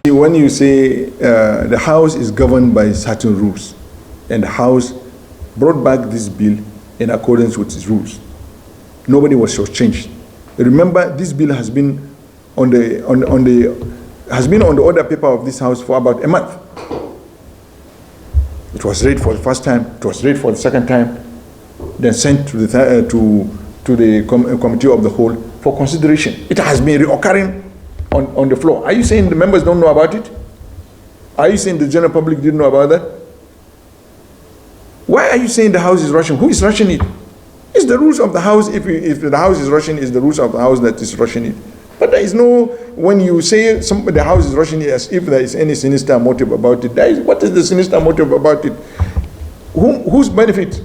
When you say the House is governed by certain rules, and the House brought back this bill in accordance with its rules, nobody was shortchanged. Remember, this bill has been on the order paper of this House for about a month. It was read for the first time. It was read for the second time, then sent to the committee of the whole for consideration. It has been reoccurring on the floor. Are you saying the members don't know about it? Are you saying the general public didn't know about that? Why are you saying the House is rushing? Who is rushing it? It's the rules of the House. If the House is rushing, it's the rules of the House that is rushing it. But there is no, when you say the House is rushing it as if there is any sinister motive about it, what is the sinister motive about it? Whose benefit?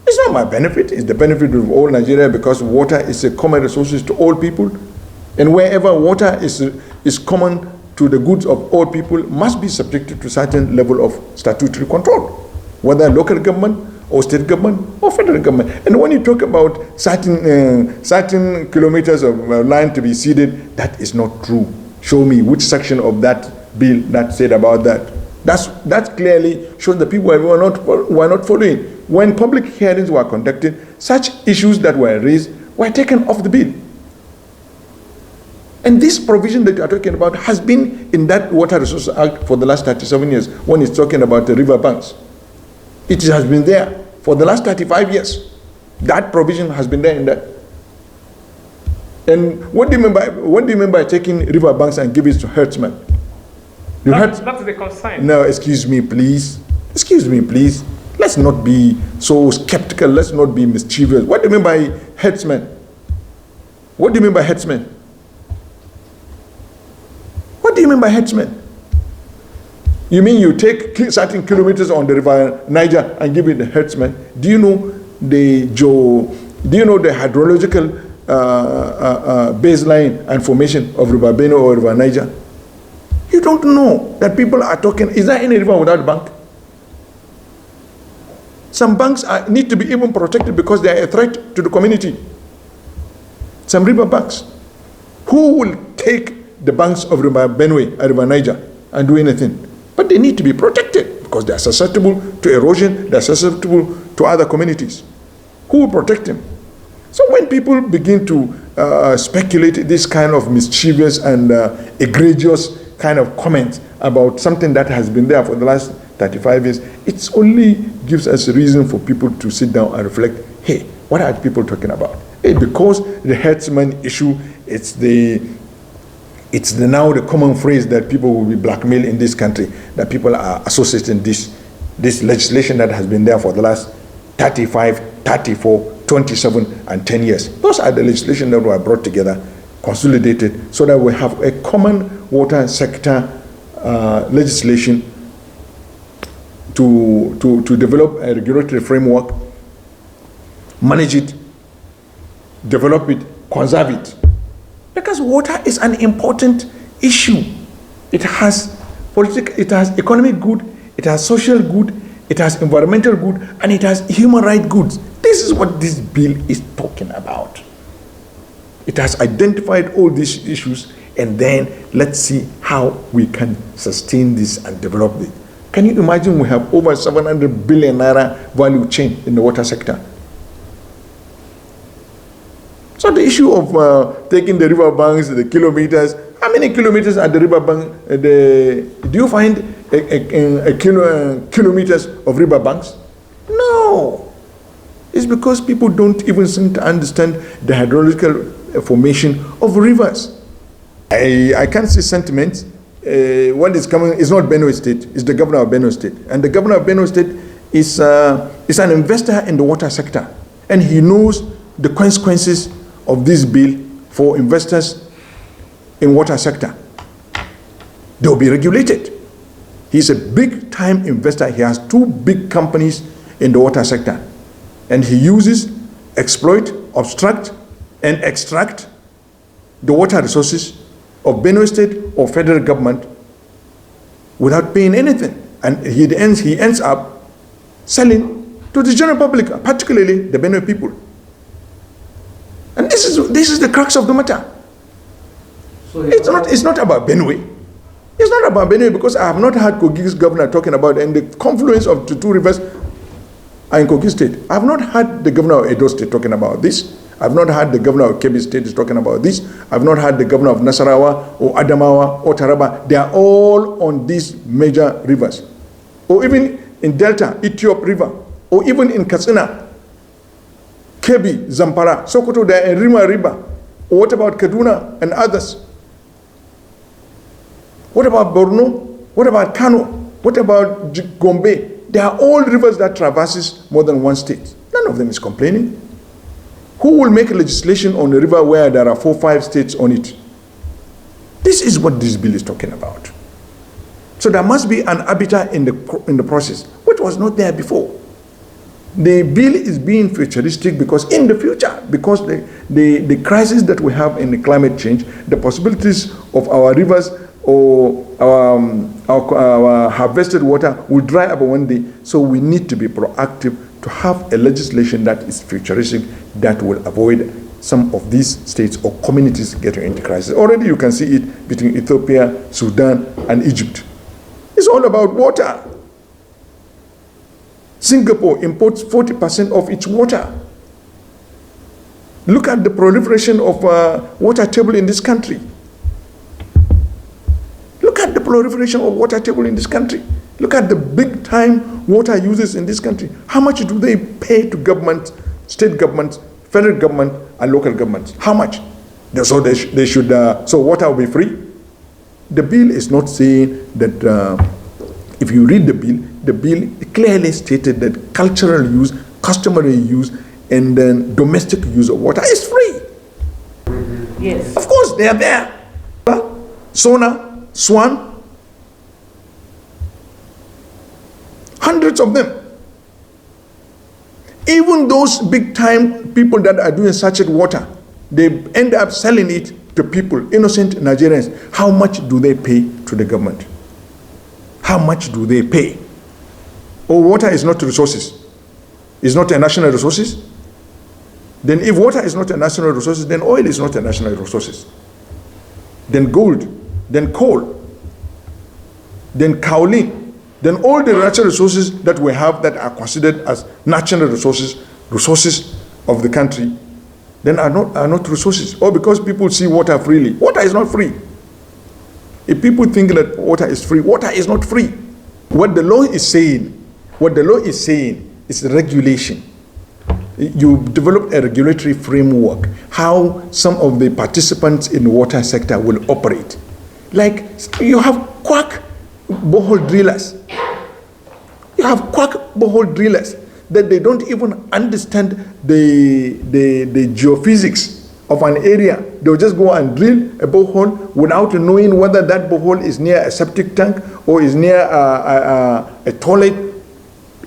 It's not my benefit, it's the benefit of all Nigeria, because water is a common resource to all people. And wherever water is common to the goods of all people, must be subjected to certain level of statutory control, whether local government or state government or federal government. And when you talk about certain kilometers of land to be ceded, that is not true. Show me which section of that bill that said about that. That clearly shows the people were not following. When public hearings were conducted, such issues that were raised were taken off the bill. And this provision that you are talking about has been in that Water Resources Act for the last 37 years, when it's talking about the river banks. It has been there for the last 35 years. That provision has been there in that. And what do you mean by taking river banks and give it to herdsmen? That's the concern. No, excuse me, please. Excuse me, please. Let's not be so skeptical. Let's not be mischievous. What do you mean by herdsmen? What do you mean by herdsmen? What do you mean by herdsmen? You mean you take certain kilometers on the river Niger and give it the herdsmen? Do you know the hydrological baseline and formation of River Benue or River Niger? You don't know that people are talking. Is there any river without bank? Some banks need to be even protected because they are a threat to the community. Some river banks. Who will take the banks of River Benue and River Niger and do anything? But they need to be protected because they are susceptible to erosion, they are susceptible to other communities. Who will protect them? So when people begin to speculate this kind of mischievous and egregious kind of comments about something that has been there for the last 35 years, it only gives us a reason for people to sit down and reflect, hey, what are people talking about? Hey, because the herdsman issue, it's now the common phrase that people will be blackmailed in this country, that people are associating this legislation that has been there for the last 35, 34, 27, and 10 years. Those are the legislation that were brought together, consolidated, so that we have a common water sector legislation to develop a regulatory framework, manage it, develop it, conserve it. Because water is an important issue. It has political, it has economic good, it has social good, it has environmental good, and it has human rights goods. This is what this bill is talking about. It has identified all these issues, and then let's see how we can sustain this and develop it. Can you imagine we have over 700 billion naira value chain in the water sector? So the issue of taking the river banks, the kilometers, how many kilometers are the river bank? Do you find kilometers of river banks? No. It's because people don't even seem to understand the hydrological formation of rivers. I can see sentiments. What is coming is not Benue State, it's the governor of Benue State. And the governor of Benue State is an investor in the water sector. And he knows the consequences of this bill for investors in water sector. They will be regulated. He's a big time investor. He has 2 big companies in the water sector. And he uses, exploit, obstruct, and extract the water resources of Benue State or federal government without paying anything. And he ends up selling to the general public, particularly the Benue people. And this is the crux of the matter. So it's not about Benue. It's not about Benue because I have not heard Kogi's governor talking about, and the confluence of the two rivers are in Kogi State. I have not heard the governor of Edo State talking about this. I've not heard the governor of Kebbi State is talking about this. I've not heard the governor of Nasarawa or Adamawa or Taraba. They are all on these major rivers. Or even in Delta, Ethiop River, or even in Katsina, Kebbi, Zamfara, Sokoto, they are in Rima River. Or what about Kaduna and others? What about Borno? What about Kano? What about Gombe? They are all rivers that traverses more than one state. None of them is complaining. Who will make legislation on a river where there are 4 or 5 states on it? This is what this bill is talking about. So there must be an arbiter in the process, which was not there before. The bill is being futuristic because in the future, because the crisis that we have in the climate change, the possibilities of our rivers or our harvested water will dry up one day. So we need to be proactive to have a legislation that is futuristic that will avoid some of these states or communities getting into crisis. Already you can see it between Ethiopia, Sudan, and Egypt. It's all about water. Singapore imports 40% of its water. Look at the proliferation of water table in this country. Look at the proliferation of water table in this country. Look at the big time water users in this country. How much do they pay to government, state governments, federal government, and local governments? How much? So they should, so water will be free? The bill is not saying that, if you read the bill clearly stated that cultural use, customary use, and then domestic use of water is free. Yes. Of course, they are there. Sona, Swan, hundreds of them. Even those big time people that are doing sachet water, they end up selling it to people, innocent Nigerians. How much do they pay to the government? How much do they pay? Oh, water is not resources. It's not a national resources. Then if water is not a national resources, then oil is not a national resources. Then gold, then coal, then kaolin, then all the natural resources that we have that are considered as national resources of the country, then are not resources. Or because people see water freely. Water is not free. If people think that water is free, water is not free. What the law is saying is regulation. You develop a regulatory framework, how some of the participants in the water sector will operate. Like you have quack borehole drillers. You have quack borehole drillers that they don't even understand the geophysics of an area. They'll just go and drill a borehole without knowing whether that borehole is near a septic tank or is near a toilet.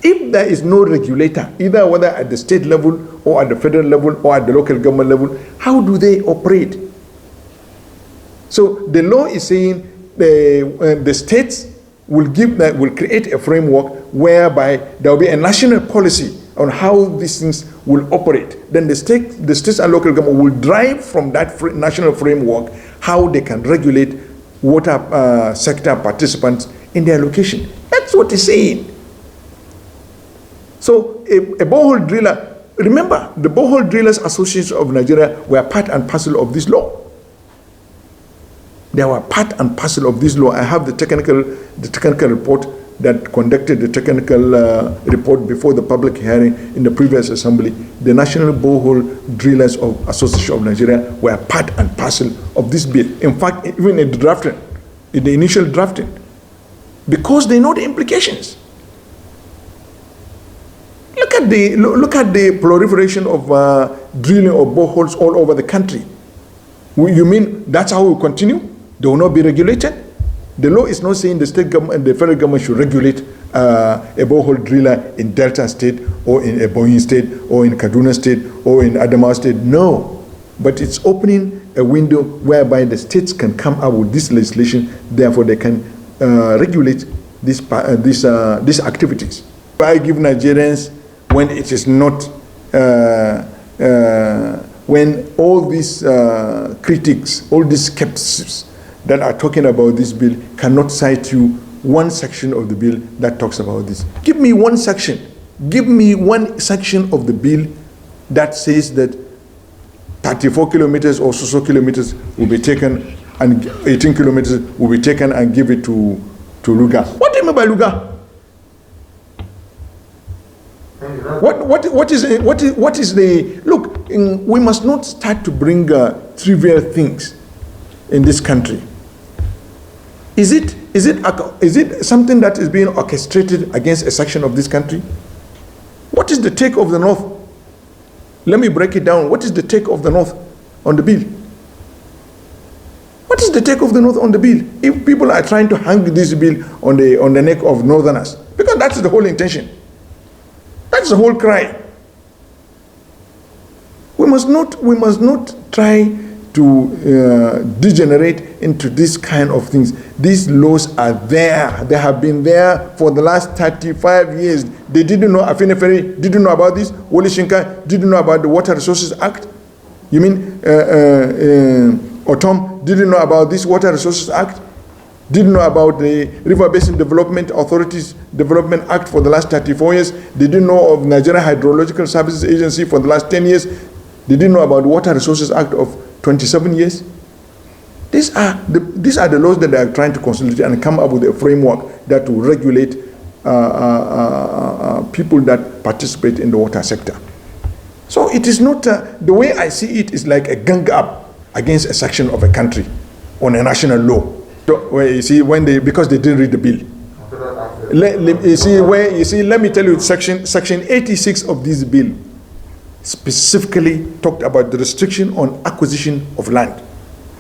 If there is no regulator, either whether at the state level or at the federal level or at the local government level, how do they operate? So the law is saying the states will create a framework whereby there will be a national policy on how these things will operate. Then the states and local government will drive from that national framework how they can regulate water sector participants in their location. That's what it's saying. So a borehole driller, remember the Borehole Drillers Association of Nigeria were part and parcel of this law. They were part and parcel of this law. I have the technical report that conducted the technical report before the public hearing in the previous assembly. The National Borehole Drillers Association of Nigeria were part and parcel of this bill. In fact, even in the initial drafting, because they know the implications. Look at the proliferation of drilling of boreholes all over the country. You mean that's how we continue? They will not be regulated? The law is not saying the state government and the federal government should regulate a borehole driller in Delta State or in Ebonyi State or in Kaduna State or in Adamawa State. No. But it's opening a window whereby the states can come up with this legislation, therefore they can regulate these activities. I give Nigerians, when it is not, when all these critics, all these skeptics, that are talking about this bill cannot cite you one section of the bill that talks about this. Give me one section. Give me one section of the bill that says that 34 kilometers or so kilometers will be taken and 18 kilometers will be taken and give it to Luga. What do you mean by Luga? What is the look? We must not start to bring trivial things in this country. Is it something that is being orchestrated against a section of this country? What is the take of the North? Let me break it down. What is the take of the North on the bill? What is the take of the North on the bill? If people are trying to hang this bill on the neck of Northerners, because that's the whole intention. That's the whole cry. We must not try to degenerate into this kind of things. These laws are there. They have been there for the last 35 years. They didn't know, Afineferi didn't know about this. Wole Shinka didn't know about the Water Resources Act. You mean Otom didn't know about this Water Resources Act? Didn't know about the River Basin Development Authorities Development Act for the last 34 years. They didn't know of Nigeria Hydrological Services Agency for the last 10 years. They didn't know about the Water Resources Act of 27 years. These are the laws that they are trying to consolidate and come up with a framework that will regulate people that participate in the water sector. So it is not, the way I see it is like a gang up against a section of a country on a national law. So, you see, because they didn't read the bill. Let me tell you, section 86 of this bill specifically talked about the restriction on acquisition of land.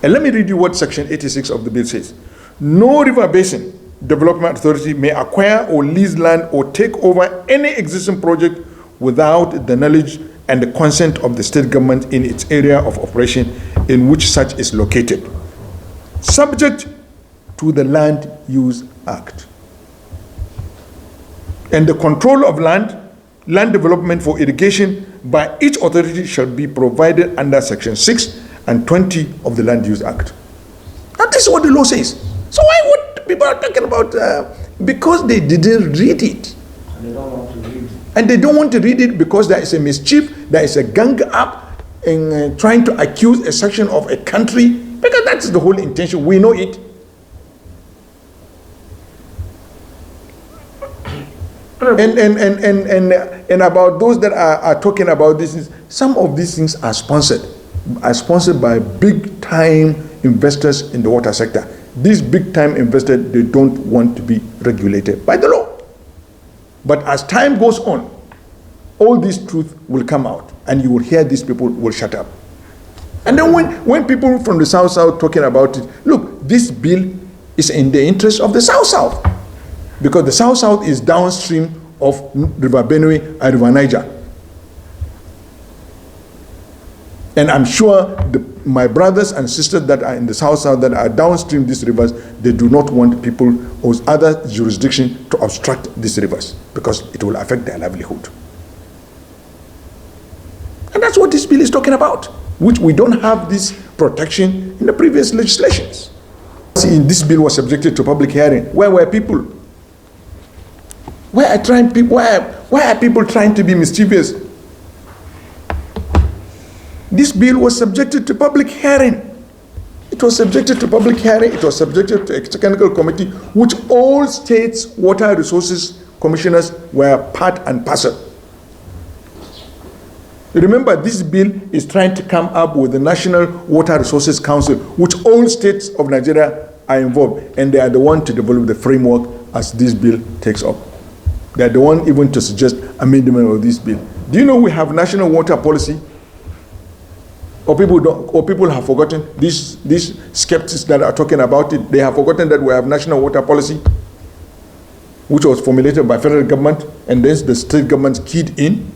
And let me read you what section 86 of the bill says. No river basin development authority may acquire or lease land or take over any existing project without the knowledge and the consent of the state government in its area of operation in which such is located, subject to the Land Use Act. And the control of land development for irrigation by each authority shall be provided under section 6 and 20 of the Land Use Act. And this is what the law says. So why would people are talking about, because they didn't read it. And they don't want to read it. And they don't want to read it because there is a mischief, there is a gang up in trying to accuse a section of a country, because that's the whole intention. We know it. And about those that are talking about this, some of these things are sponsored by big time investors in the water sector. These big time investors, they don't want to be regulated by the law. But as time goes on, all this truth will come out and you will hear these people will shut up. And then when people from the South talking about it, look, this bill is in the interest of the South. Because the South is downstream of River Benue and River Niger. And I'm sure my brothers and sisters that are in the South that are downstream these rivers, they do not want people or other jurisdiction to obstruct these rivers because it will affect their livelihood. And that's what this bill is talking about, which we don't have this protection in the previous legislations. See, this bill was subjected to public hearing. Where were people? Why are people trying to be mischievous? This bill was subjected to public hearing. It was subjected to public hearing. It was subjected to a technical committee, which all states' water resources commissioners were part and parcel. Remember, this bill is trying to come up with the National Water Resources Council, which all states of Nigeria are involved, and they are the one to develop the framework as this bill takes up. They are the one even to suggest amendment of this bill. Do you know we have national water policy? Or people have forgotten, these skeptics that are talking about it, they have forgotten that we have national water policy, which was formulated by federal government, and then the state governments keyed in.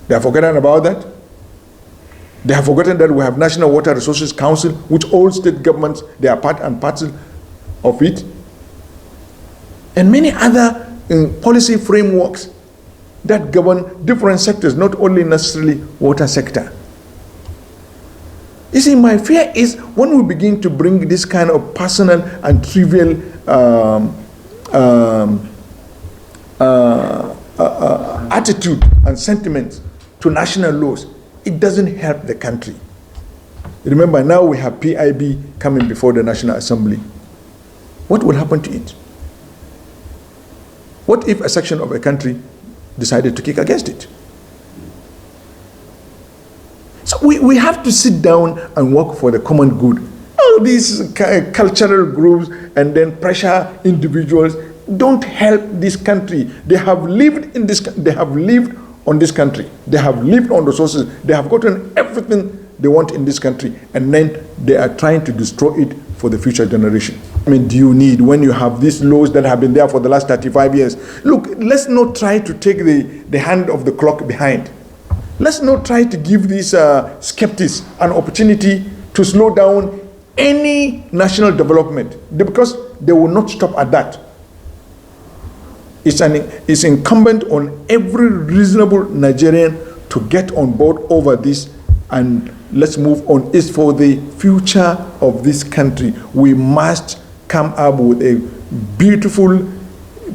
They have forgotten about that. They have forgotten that we have National Water Resources Council, which all state governments, they are part and parcel of it. And many other policy frameworks that govern different sectors, not only necessarily water sector. You see, my fear is when we begin to bring this kind of personal and trivial attitude and sentiments to national laws, it doesn't help the country. Remember, now we have PIB coming before the National Assembly. What will happen to it? What if a section of a country decided to kick against it? So we have to sit down and work for the common good. All these cultural groups and then pressure individuals don't help this country. They have lived in this. They have lived on this country. They have lived on resources. They have gotten everything they want in this country, and then they are trying to destroy it for the future generation. I mean, do you need, when you have these laws that have been there for the last 35 years, look, let's not try to take the hand of the clock behind. Let's not try to give these skeptics an opportunity to slow down any national development, because they will not stop at that. It's incumbent on every reasonable Nigerian to get on board over this, and let's move on. It's for the future of this country. We must come up with a beautiful,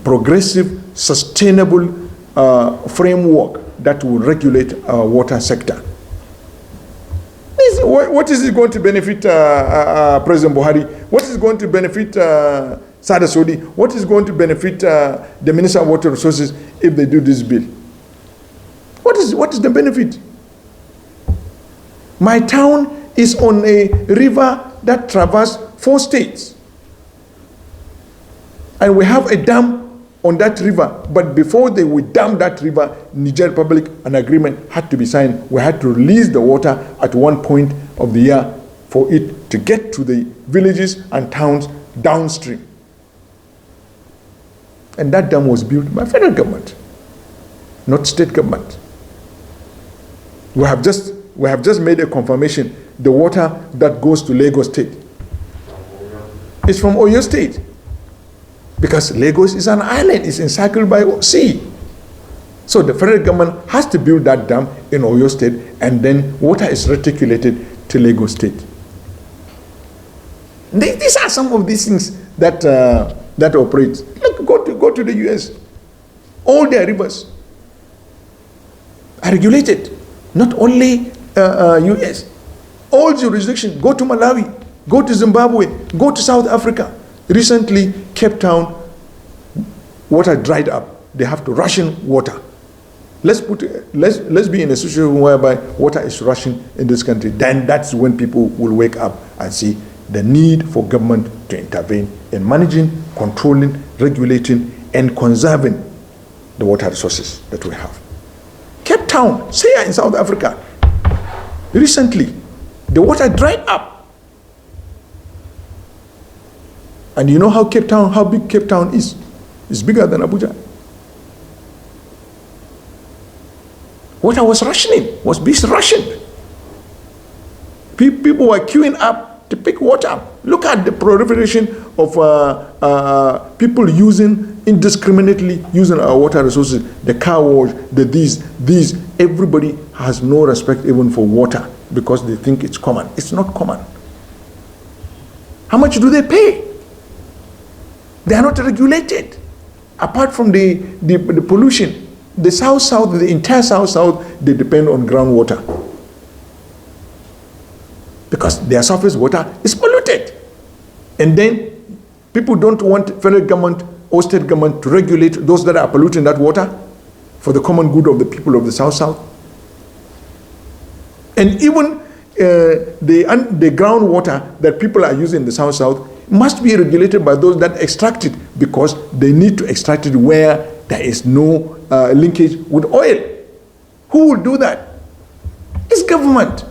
progressive, sustainable framework that will regulate our water sector. What is it going to benefit President Buhari? What is going to benefit Sada Soli? What is going to benefit the Minister of Water Resources if they do this bill? What is the benefit? My town is on a river that traverses 4 states. And we have a dam on that river. But before they would dam that river, Niger Republic, an agreement had to be signed. We had to release the water at one point of the year for it to get to the villages and towns downstream. And that dam was built by federal government, not state government. We have just made a confirmation. The water that goes to Lagos State is from Oyo State, because Lagos is an island, it's encircled by sea. So the federal government has to build that dam in Oyo State, and then water is reticulated to Lagos State. These are some of these things that that operate. Look, go to the US. All their rivers are regulated. Not only US. All jurisdictions. Go to Malawi. Go to Zimbabwe. Go to South Africa. Recently, Cape Town, water dried up. They have to ration water. Let's be in a situation whereby water is rationed in this country. Then that's when people will wake up and see the need for government to intervene in managing, controlling, regulating, and conserving the water resources that we have. Cape Town, Saya in South Africa, recently, the water dried up. And you know how big Cape Town is? It's bigger than Abuja. Water was being rationed. People were queuing up to pick water. Look at the proliferation of people indiscriminately using our water resources, the car wash, these. Everybody has no respect even for water because they think it's common. It's not common. How much do they pay? They are not regulated. Apart from the pollution, the entire South, they depend on groundwater. Because their surface water is polluted. And then people don't want federal government or state government to regulate those that are polluting that water for the common good of the people of the South. And even the groundwater that people are using in the South must be regulated by those that extract it, because they need to extract it where there is no linkage with oil. Who will do that? It's government.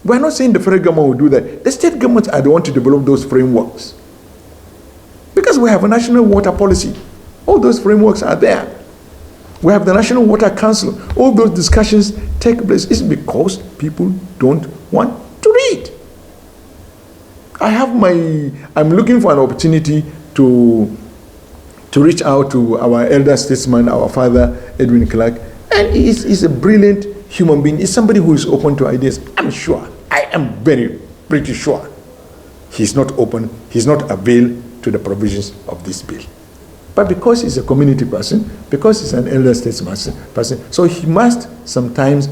We're not saying the federal government will do that. The state governments are the ones to develop those frameworks. Because we have a national water policy. All those frameworks are there. We have the National Water Council. All those discussions take place. It's because people don't want to read. I'm looking for an opportunity to reach out to our elder statesman, our father, Edwin Clark. And he's a brilliant human being. He's somebody who is open to ideas. I'm sure. I am very pretty sure he's not open, he's not availed to the provisions of this bill. But because he's a community person, because he's an elder statesman person, so he must sometimes,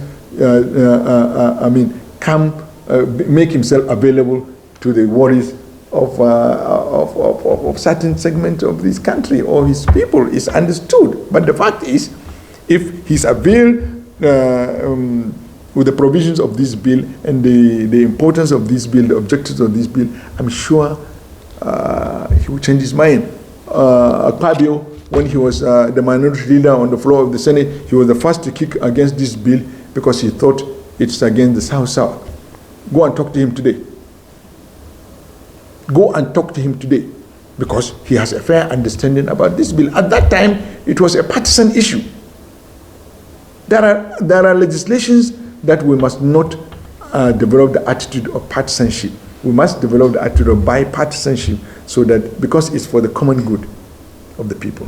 make himself available to the worries of certain segment of this country or his people is understood. But the fact is, if he's availed with the provisions of this bill and the importance of this bill, the objectives of this bill, I'm sure he will change his mind. Akpabio, when he was the minority leader on the floor of the Senate, he was the first to kick against this bill because he thought it's against the South-South. Go and talk to him today. Go and talk to him today because he has a fair understanding about this bill. At that time, it was a partisan issue. There are legislations that we must not develop the attitude of partisanship. We must develop the attitude of bipartisanship so that, because it's for the common good of the people.